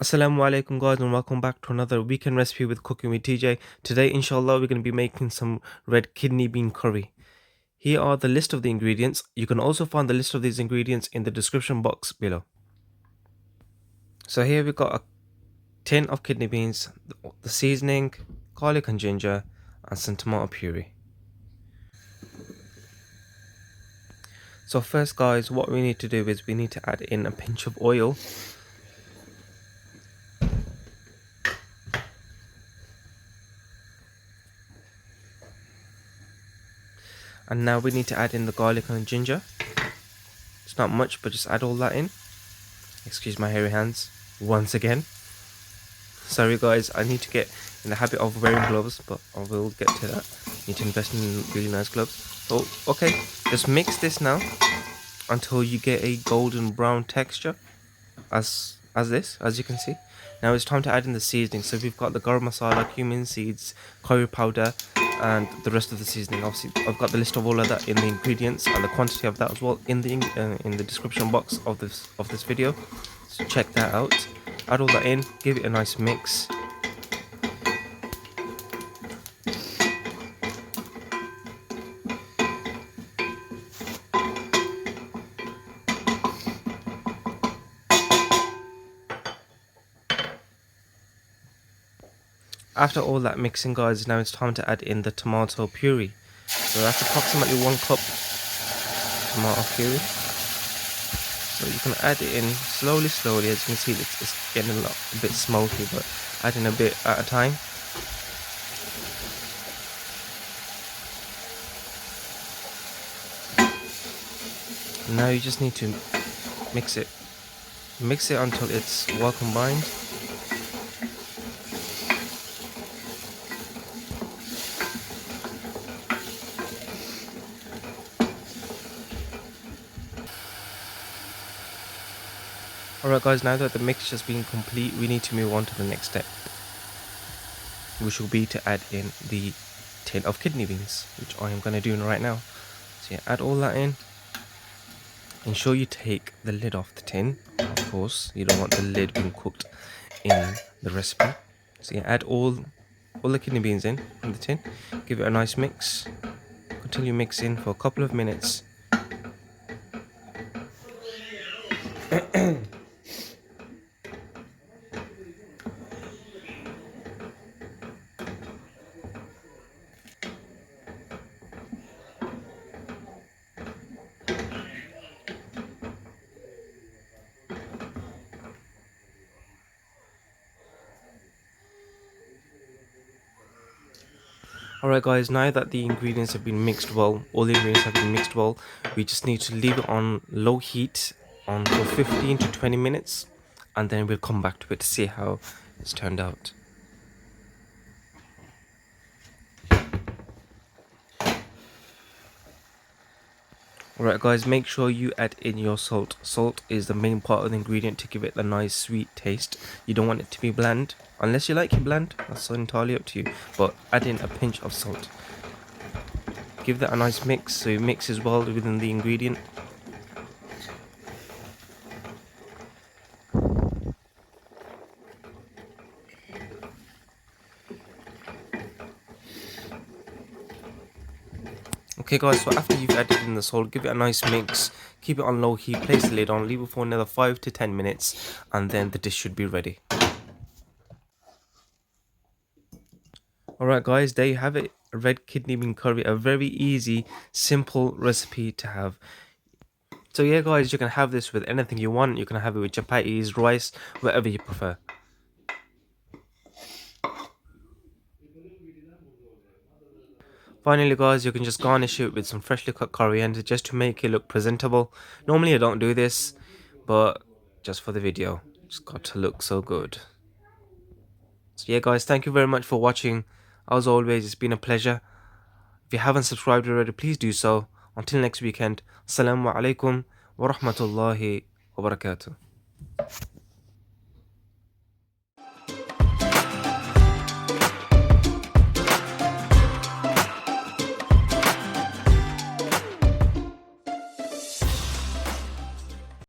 Assalamu alaikum guys, and welcome back to another weekend recipe with Cooking with TJ. Today inshallah we're going to be making some red kidney bean curry. Here are the list of the ingredients. You can also find the list of these ingredients in the description box below. So here we've got a tin of kidney beans, the seasoning, garlic and ginger, and some tomato puree. So first guys, what we need to do is we need to add in a pinch of oil. And now we need to add in the garlic and ginger. It's not much, but just add all that in. Excuse my hairy hands once again. Sorry guys, I need to get in the habit of wearing gloves, but I will get to that. Need to invest in really nice gloves. Oh, okay. Just mix this now until you get a golden brown texture, as you can see. Now it's time to add in the seasoning. So we've got the Garam Masala, Cumin Seeds, curry powder, and the rest of the seasoning. Obviously, I've got the list of all of that in the ingredients and the quantity of that as well in the description box of this video. So check that out. Add all that in, give it a nice mix. After all that mixing guys, now it's time to add in the tomato puree. So that's approximately 1 cup tomato puree. So you can add it in slowly. As you can see, it's getting a bit smoky, but add in a bit at a time. Now you just need to mix it until it's well combined. Alright guys, now that the mixture has been complete, we need to move on to the next step, which will be to add in the tin of kidney beans, which I am going to do right now. So yeah, add all that in. Ensure you take the lid off the tin. Of course, you don't want the lid being cooked in the recipe. So yeah, add all the kidney beans in the tin. Give it a nice mix. Continue mixing for a couple of minutes. Alright guys, now that the ingredients have been mixed well, all the ingredients have been mixed well, we just need to leave it on low heat for 15 to 20 minutes, and then we'll come back to it to see how it's turned out. Alright guys, make sure you add in your salt. Salt is the main part of the ingredient to give it a nice sweet taste. You don't want it to be bland. Unless you like it bland, that's entirely up to you. But add in a pinch of salt. Give that a nice mix so it mixes well within the ingredient. Okay guys, so after you've added in the salt, give it a nice mix, keep it on low heat, place the lid on, leave it for another 5 to 10 minutes, and then the dish should be ready. Alright guys, there you have it, a red kidney bean curry, a very easy, simple recipe to have. So yeah guys, you can have this with anything you want. You can have it with chapatis, rice, whatever you prefer. Finally guys, you can just garnish it with some freshly cut coriander just to make it look presentable. Normally I don't do this, but just for the video, it's got to look so good. So yeah guys, thank you very much for watching. As always, it's been a pleasure. If you haven't subscribed already, please do so. Until next weekend, Assalamu alaikum wa rahmatullahi wa barakatuh.